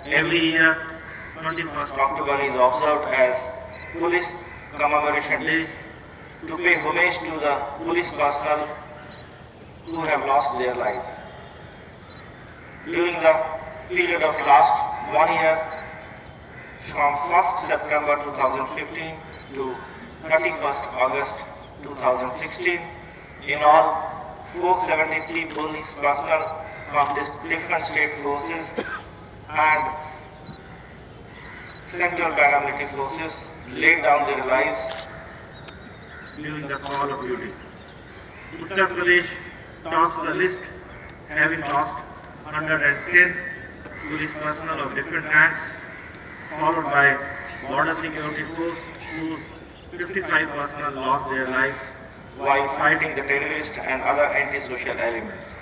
Every year, 21st October is observed as Police Commemoration Day to pay homage to the police personnel who have lost their lives. During the period of last 1 year, from 1st September 2015 to 31st August 2016, in all, 473 police personnel from different state forces and central paramilitary forces laid down their lives during the call of duty. Uttar Pradesh tops the list, having lost 110 police personnel of different ranks, followed by Border Security Force, whose 55 personnel lost their lives while fighting the terrorist and other anti-social elements.